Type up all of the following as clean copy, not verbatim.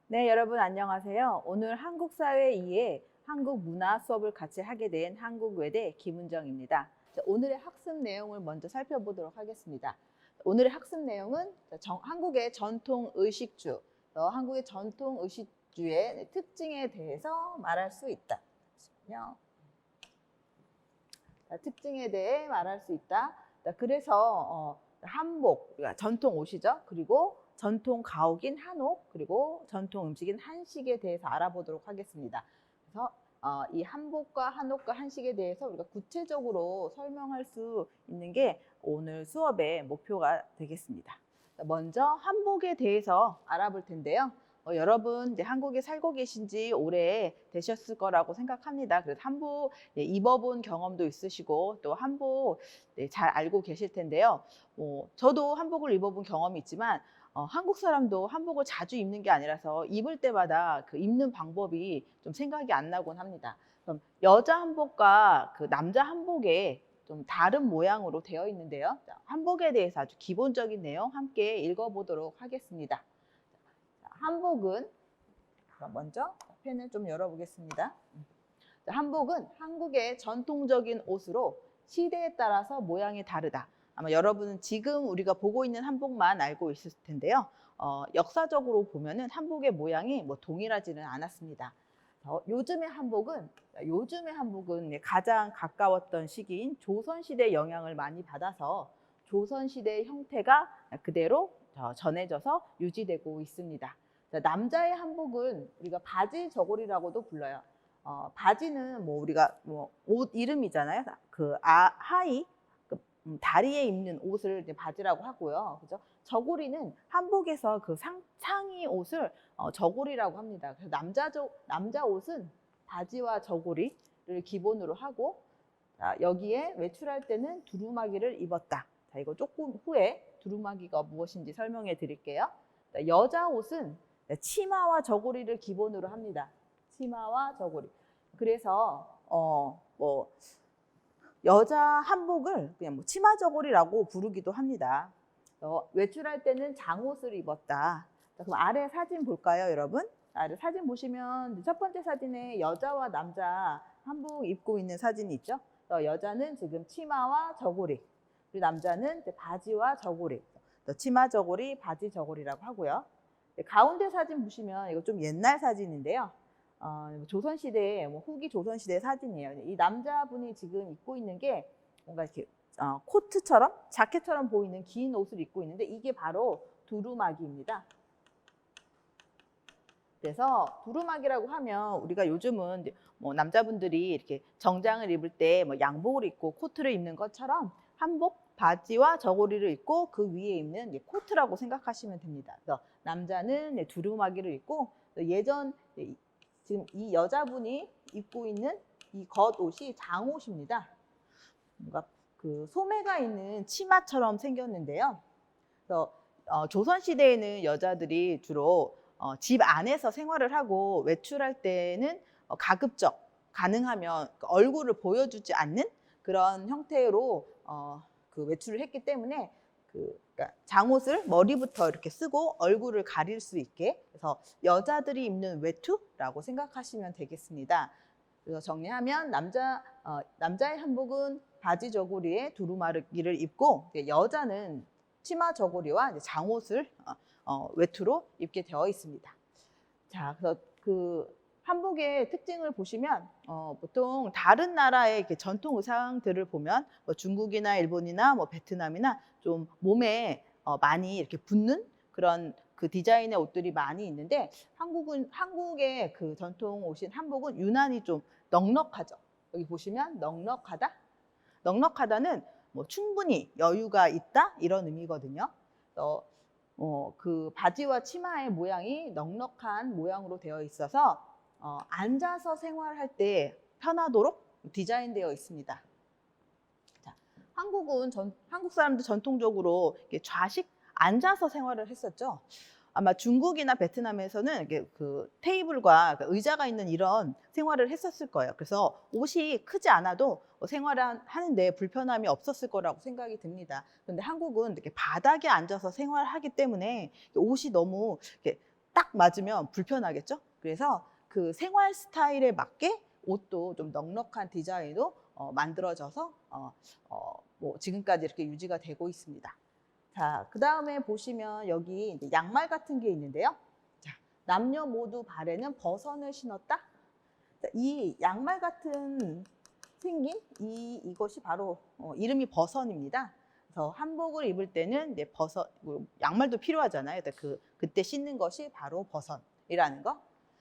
네, 여러분 안녕하세요. 오늘 한국사회 2의 한국 문화 수업을 같이 하게 된 한국외대 김은정입니다. 자, 오늘의 학습 내용을 먼저 살펴보도록 하겠습니다. 오늘의 학습 내용은 한국의 전통 의식주, 한국의 전통 의식주의 특징에 대해서 말할 수 있다. 잠시만요. 자, 특징에 대해 말할 수 있다. 자, 그래서 한복, 그러니까 전통 옷이죠. 그리고 전통 가옥인 한옥, 그리고 전통 음식인 한식에 대해서 알아보도록 하겠습니다. 그래서 이 한복과 한옥과 한식에 대해서 우리가 구체적으로 설명할 수 있는 게 오늘 수업의 목표가 되겠습니다. 먼저 한복에 대해서 알아볼 텐데요. 여러분 이제 한국에 살고 계신 지 오래 되셨을 거라고 생각합니다. 그래서 한복 입어본 경험도 있으시고 또 한복 잘 알고 계실 텐데요. 저도 한복을 입어본 경험이 있지만 한국 사람도 한복을 자주 입는 게 아니라서 입을 때마다 그 입는 방법이 좀 생각이 안 나곤 합니다. 그럼 여자 한복과 그 남자 한복에 좀 다른 모양으로 되어 있는데요. 자, 한복에 대해서 아주 기본적인 내용 함께 읽어보도록 하겠습니다. 자, 한복은 그럼 먼저 펜을 좀 열어보겠습니다. 자, 한복은 한국의 전통적인 옷으로 시대에 따라서 모양이 다르다. 아마 여러분은 지금 우리가 보고 있는 한복만 알고 있을 텐데요. 역사적으로 보면은 한복의 모양이 뭐 동일하지는 않았습니다. 요즘의 한복은 가장 가까웠던 시기인 조선시대 영향을 많이 받아서 조선시대 형태가 그대로 전해져서 유지되고 있습니다. 자, 남자의 한복은 우리가 바지 저고리라고도 불러요. 바지는 뭐 우리가 뭐 옷 이름이잖아요. 하의 다리에 입는 옷을 이제 바지라고 하고요. 그죠? 저고리는 한복에서 그 상의 옷을 저고리라고 합니다. 그래서 남자 옷은 바지와 저고리를 기본으로 하고, 자, 여기에 외출할 때는 두루마기를 입었다. 자, 이거 조금 후에 두루마기가 무엇인지 설명해 드릴게요. 자, 여자 옷은 치마와 저고리를 기본으로 합니다. 치마와 저고리. 그래서 여자 한복을 그냥 뭐 치마 저고리라고 부르기도 합니다. 외출할 때는 장옷을 입었다. 자, 그럼 아래 사진 볼까요, 여러분? 아래 사진 보시면 첫 번째 사진에 여자와 남자 한복 입고 있는 사진이 있죠. 여자는 지금 치마와 저고리, 그리고 남자는 바지와 저고리. 치마 저고리, 바지 저고리라고 하고요. 가운데 사진 보시면 이거 좀 옛날 사진인데요. 조선시대, 후기 조선시대 사진이에요. 이 남자분이 지금 입고 있는 게 뭔가 이렇게 코트처럼, 자켓처럼 보이는 긴 옷을 입고 있는데 이게 바로 두루마기입니다. 그래서 두루마기라고 하면 우리가 요즘은 뭐 남자분들이 이렇게 정장을 입을 때 뭐 양복을 입고 코트를 입는 것처럼 한복, 바지와 저고리를 입고 그 위에 입는 코트라고 생각하시면 됩니다. 그래서 남자는 두루마기를 입고 지금 이 여자분이 입고 있는 이 겉옷이 장옷입니다. 뭔가 그 소매가 있는 치마처럼 생겼는데요. 그래서 조선시대에는 여자들이 주로 집 안에서 생활을 하고 외출할 때는 가급적 가능하면 얼굴을 보여주지 않는 그런 형태로 그 외출을 했기 때문에 그러니까 장옷을 머리부터 이렇게 쓰고 얼굴을 가릴 수 있게, 그래서 여자들이 입는 외투라고 생각하시면 되겠습니다. 그래서 정리하면 남자의 한복은 바지 저고리에 두루마기를 입고 여자는 치마 저고리와 이제 장옷을 외투로 입게 되어 있습니다. 자, 그래서 그 한복의 특징을 보시면 보통 다른 나라의 이렇게 전통 의상들을 보면 뭐 중국이나 일본이나 뭐 베트남이나 좀 몸에 많이 이렇게 붙는 그런 그 디자인의 옷들이 많이 있는데 한국의 그 전통 옷인 한복은 유난히 좀 넉넉하죠. 여기 보시면 넉넉하다. 넉넉하다는 뭐 충분히 여유가 있다 이런 의미거든요. 그 바지와 치마의 모양이 넉넉한 모양으로 되어 있어서 앉아서 생활할 때 편하도록 디자인되어 있습니다. 자, 한국 사람들 전통적으로 이렇게 좌식 앉아서 생활을 했었죠. 아마 중국이나 베트남에서는 이게 그 테이블과 의자가 있는 이런 생활을 했었을 거예요. 그래서 옷이 크지 않아도 생활을 하는데 불편함이 없었을 거라고 생각이 듭니다. 그런데 한국은 이렇게 바닥에 앉아서 생활하기 때문에 옷이 너무 이렇게 딱 맞으면 불편하겠죠? 그래서 그 생활 스타일에 맞게 옷도 좀 넉넉한 디자인으로 만들어져서 뭐 지금까지 이렇게 유지가 되고 있습니다. 자, 그 다음에 보시면 여기 이제 양말 같은 게 있는데요. 자, 남녀 모두 발에는 버선을 신었다. 자, 이 양말 같은 생긴 이것이 바로 이름이 버선입니다. 그래서 한복을 입을 때는 이제 버선, 양말도 필요하잖아요. 그때 신는 것이 바로 버선이라는 거.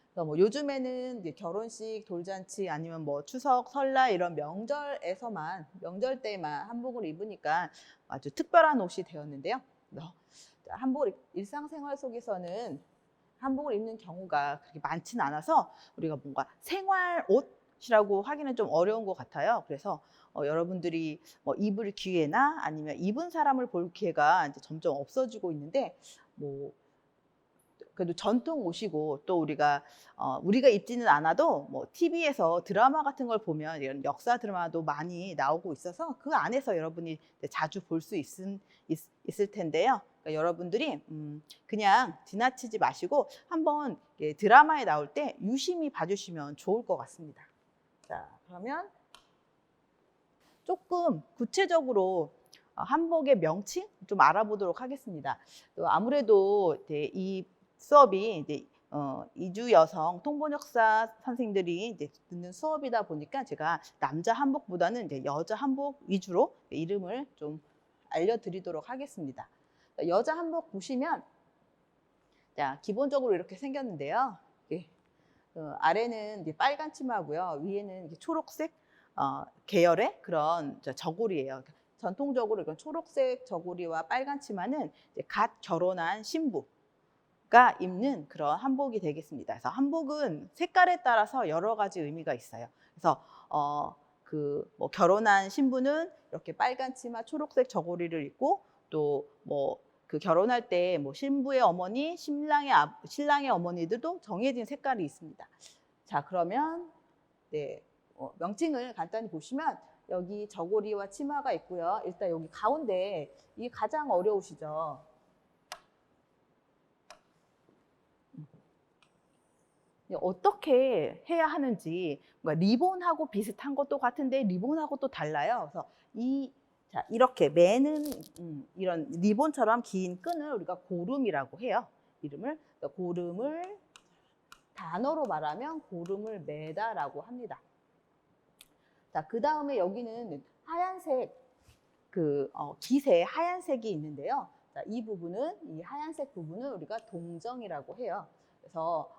그래서 뭐 요즘에는 이제 결혼식, 돌잔치 아니면 뭐 추석, 설날 이런 명절 때만 한복을 입으니까 아주 특별한 옷이 되었는데요. 한복을 일상생활 속에서는 한복을 입는 경우가 그렇게 많지는 않아서 우리가 뭔가 생활 옷이라고 하기는 좀 어려운 것 같아요. 그래서 여러분들이 뭐 입을 기회나 아니면 입은 사람을 볼 기회가 이제 점점 없어지고 있는데 뭐 그래도 전통 옷이고 또 우리가 입지는 않아도 뭐 TV에서 드라마 같은 걸 보면 이런 역사 드라마도 많이 나오고 있어서 그 안에서 여러분이 자주 볼 수 있을 텐데요. 그러니까 여러분들이 그냥 지나치지 마시고 한번 드라마에 나올 때 유심히 봐주시면 좋을 것 같습니다. 자, 그러면 조금 구체적으로 한복의 명칭 좀 알아보도록 하겠습니다. 또 아무래도 이제 이 수업이 이제 이주 여성 통번역사 선생님들이 이제 듣는 수업이다 보니까 제가 남자 한복보다는 이제 여자 한복 위주로 이름을 좀 알려드리도록 하겠습니다. 여자 한복 보시면 자, 기본적으로 이렇게 생겼는데요. 아래는 이제 빨간 치마고요. 위에는 이렇게 초록색 계열의 그런 저고리예요. 전통적으로 이건 초록색 저고리와 빨간 치마는 이제 갓 결혼한 신부가 입는 그런 한복이 되겠습니다. 그래서 한복은 색깔에 따라서 여러 가지 의미가 있어요. 그래서 뭐 결혼한 신부는 이렇게 빨간 치마, 초록색 저고리를 입고 또 뭐 그 결혼할 때 뭐 신부의 어머니, 신랑의 어머니들도 정해진 색깔이 있습니다. 자, 그러면 네, 명칭을 간단히 보시면 여기 저고리와 치마가 있고요. 일단 여기 가운데 이게 가장 어려우시죠? 어떻게 해야 하는지 리본하고 비슷한 것도 같은데 리본하고 또 달라요. 그래서 자, 이렇게 매는 이런 리본처럼 긴 끈을 우리가 고름이라고 해요. 이름을 고름을 단어로 말하면 고름을 매다라고 합니다. 자, 그 다음에 여기는 하얀색 기세 하얀색이 있는데요. 자, 이 하얀색 부분은 우리가 동정이라고 해요. 그래서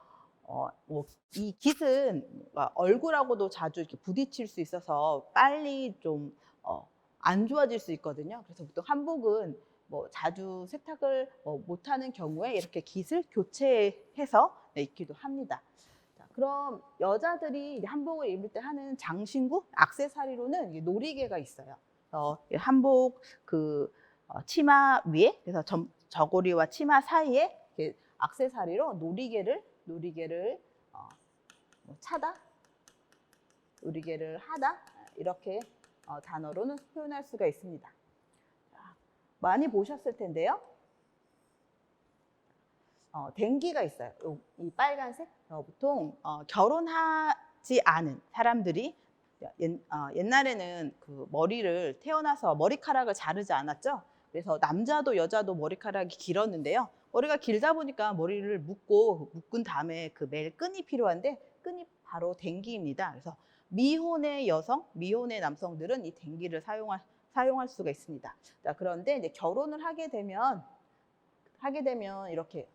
뭐 이 깃은 얼굴하고도 자주 이렇게 부딪힐 수 있어서 빨리 좀 안 좋아질 수 있거든요. 그래서 보통 한복은 뭐 자주 세탁을 못하는 경우에 이렇게 깃을 교체해서 입기도 합니다. 자, 그럼 여자들이 한복을 입을 때 하는 장신구, 액세서리로는 놀이개가 있어요. 한복 치마 위에 그래서 저고리와 치마 사이에 이렇게 액세서리로 놀이개를 차다, 놀이개를 하다 이렇게 단어로는 표현할 수가 있습니다. 자, 많이 보셨을 텐데요. 댕기가 있어요. 이 빨간색 보통 결혼하지 않은 사람들이 옛날에는 그 머리를 태어나서 머리카락을 자르지 않았죠. 그래서 남자도 여자도 머리카락이 길었는데요. 머리가 길다 보니까 머리를 묶은 다음에 멜 끈이 필요한데 끈이 바로 댕기입니다. 그래서 미혼의 남성들은 이 댕기를 사용할 수가 있습니다. 자, 그런데 이제 결혼을 하게 되면 이렇게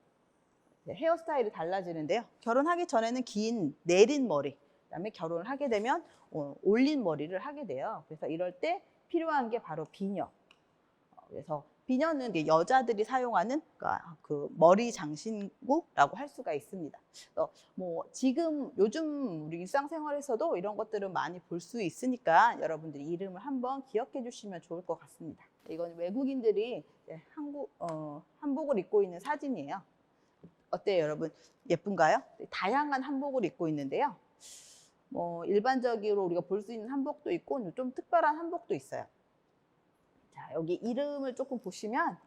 헤어스타일이 달라지는데요. 결혼하기 전에는 긴 내린 머리, 그다음에 결혼을 하게 되면 올린 머리를 하게 돼요. 그래서 이럴 때 필요한 게 바로 비녀. 그래서 비녀는 이제 여자들이 사용하는 그 머리 장신구라고 할 수가 있습니다. 뭐 요즘 우리 일상생활에서도 이런 것들을 많이 볼 수 있으니까 여러분들이 이름을 한번 기억해 주시면 좋을 것 같습니다. 이건 외국인들이 한복을 입고 있는 사진이에요. 어때요, 여러분? 예쁜가요? 다양한 한복을 입고 있는데요. 뭐 일반적으로 우리가 볼 수 있는 한복도 있고 좀 특별한 한복도 있어요. 자, 여기 이름을 조금 보시면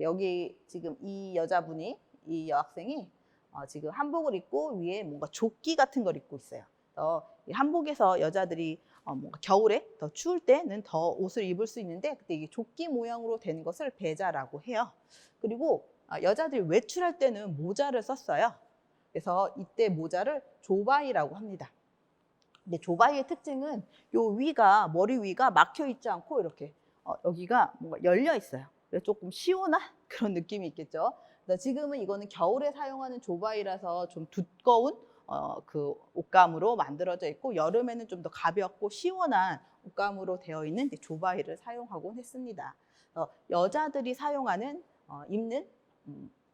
여기 지금 이 여자분이 이 여학생이 지금 한복을 입고 위에 뭔가 조끼 같은 걸 입고 있어요. 이 한복에서 여자들이 뭔가 겨울에 더 추울 때는 더 옷을 입을 수 있는데 그때 이게 조끼 모양으로 된 것을 배자라고 해요. 그리고 여자들이 외출할 때는 모자를 썼어요. 그래서 이때 모자를 조바이라고 합니다. 근데 조바이의 특징은 요 위가 머리 위가 막혀 있지 않고 이렇게 여기가 뭔가 열려 있어요. 그래서 조금 시원한 그런 느낌이 있겠죠. 그래서 지금은 이거는 겨울에 사용하는 조바이라서 좀 두꺼운 그 옷감으로 만들어져 있고 여름에는 좀 더 가볍고 시원한 옷감으로 되어 있는 조바이를 사용하곤 했습니다. 여자들이 사용하는 입는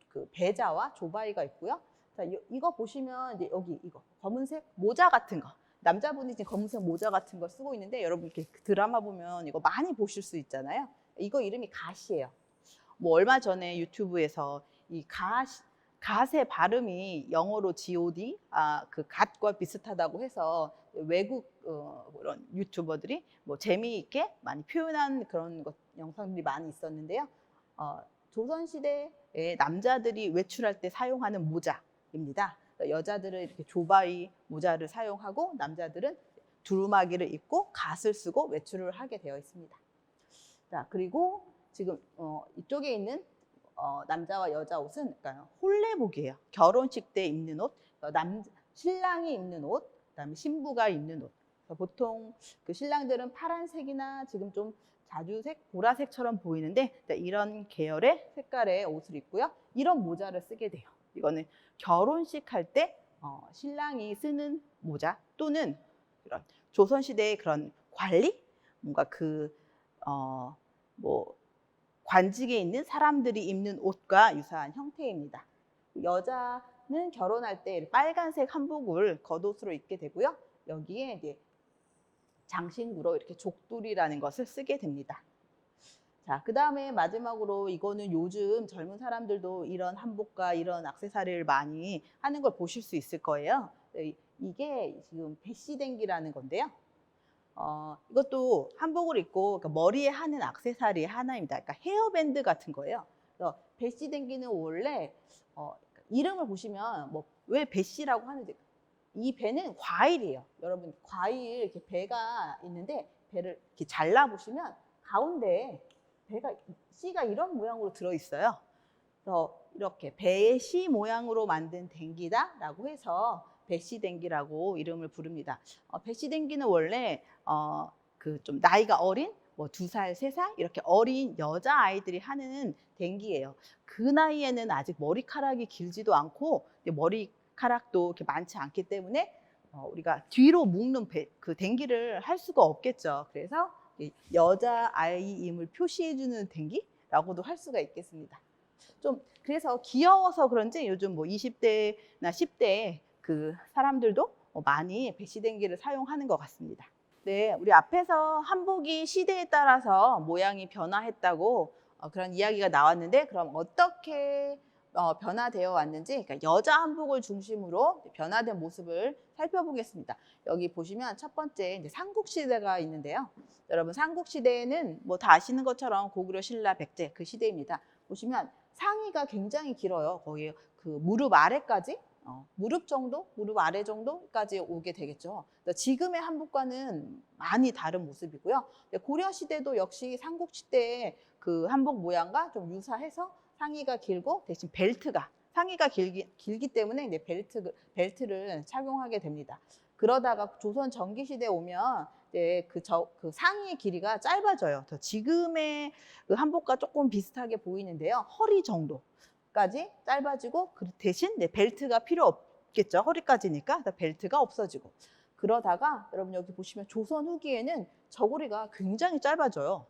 그 배자와 조바이가 있고요. 자, 이거 보시면 이제 여기 이거 검은색 모자 같은 거. 남자분이 지금 검은색 모자 같은 거 쓰고 있는데 여러분 이렇게 드라마 보면 이거 많이 보실 수 있잖아요. 이거 이름이 갓이에요. 뭐 얼마 전에 유튜브에서 이 갓의 발음이 영어로 God, 그 갓과 비슷하다고 해서 외국 그런 유튜버들이 뭐 재미있게 많이 표현한 그런 영상들이 많이 있었는데요. 조선시대에 남자들이 외출할 때 사용하는 모자입니다. 여자들은 이렇게 조바이 모자를 사용하고 남자들은 두루마기를 입고 갓을 쓰고 외출을 하게 되어 있습니다. 자, 그리고 지금 이쪽에 있는 남자와 여자 옷은 그러니까 혼례복이에요. 결혼식 때 입는 옷, 신랑이 입는 옷, 그다음에 신부가 입는 옷. 보통 그 신랑들은 파란색이나 지금 좀 자주색, 보라색처럼 보이는데 이런 계열의 색깔의 옷을 입고요. 이런 모자를 쓰게 돼요. 이거는 결혼식 할 때 신랑이 쓰는 모자 또는 그런 조선시대의 그런 관리, 뭔가 뭐 관직에 있는 사람들이 입는 옷과 유사한 형태입니다. 여자는 결혼할 때 빨간색 한복을 겉옷으로 입게 되고요. 여기에 이제 장신구로 이렇게 족두리라는 것을 쓰게 됩니다. 자, 그 다음에 마지막으로 이거는 요즘 젊은 사람들도 이런 한복과 이런 액세서리를 많이 하는 걸 보실 수 있을 거예요. 이게 지금 배시댕기라는 건데요. 이것도 한복을 입고 그러니까 머리에 하는 액세서리 하나입니다. 그러니까 헤어밴드 같은 거예요. 그래서 배시댕기는 원래 이름을 보시면 뭐 왜 배시라고 하는지, 이 배는 과일이에요. 여러분 과일 이렇게 배가 있는데 배를 이렇게 잘라 보시면 가운데에 배가 씨가 이런 모양으로 들어 있어요. 그래서 이렇게 배시 모양으로 만든 댕기다라고 해서 배시댕기라고 이름을 부릅니다. 배시댕기는 원래 그 좀 나이가 어린 뭐 2살, 3살 이렇게 어린 여자 아이들이 하는 댕기예요. 그 나이에는 아직 머리카락이 길지도 않고 머리카락도 이렇게 많지 않기 때문에 우리가 뒤로 묶는 그 댕기를 할 수가 없겠죠. 그래서 여자 아이임을 표시해주는 댕기라고도 할 수가 있겠습니다. 좀 그래서 귀여워서 그런지 요즘 뭐 20대나 10대 그 사람들도 많이 배시댕기를 사용하는 것 같습니다. 네, 우리 앞에서 한복이 시대에 따라서 모양이 변화했다고 그런 이야기가 나왔는데 그럼 어떻게 변화되어 왔는지 그러니까 여자 한복을 중심으로 변화된 모습을 살펴보겠습니다. 여기 보시면 첫 번째 이제 삼국시대가 있는데요. 여러분 삼국시대에는 뭐 다 아시는 것처럼 고구려 신라 백제 그 시대입니다. 보시면 상의가 굉장히 길어요. 거의 그 무릎 아래까지 무릎 정도, 무릎 아래 정도까지 오게 되겠죠. 지금의 한복과는 많이 다른 모습이고요. 고려 시대도 역시 삼국 시대의 그 한복 모양과 좀 유사해서 상의가 길고 대신 벨트가 상의가 길기 때문에 이제 벨트를 착용하게 됩니다. 그러다가 조선 전기 시대 오면 이제 그 상의의 길이가 짧아져요. 지금의 그 한복과 조금 비슷하게 보이는데요. 허리 정도까지 짧아지고 그 대신 벨트가 필요 없겠죠. 허리까지니까 벨트가 없어지고. 그러다가 여러분 여기 보시면 조선 후기에는 저고리가 굉장히 짧아져요.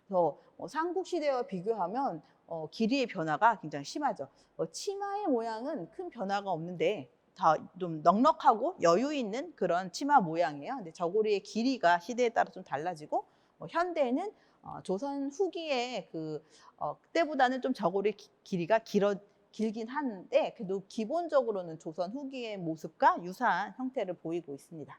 그래서 삼국시대와 비교하면 길이의 변화가 굉장히 심하죠. 치마의 모양은 큰 변화가 없는데 다 좀 넉넉하고 여유 있는 그런 치마 모양이에요. 근데 저고리의 길이가 시대에 따라 좀 달라지고 현대에는 조선 후기에 그때보다는 좀 저고리 길이가 길긴 한데 그래도 기본적으로는 조선 후기의 모습과 유사한 형태를 보이고 있습니다.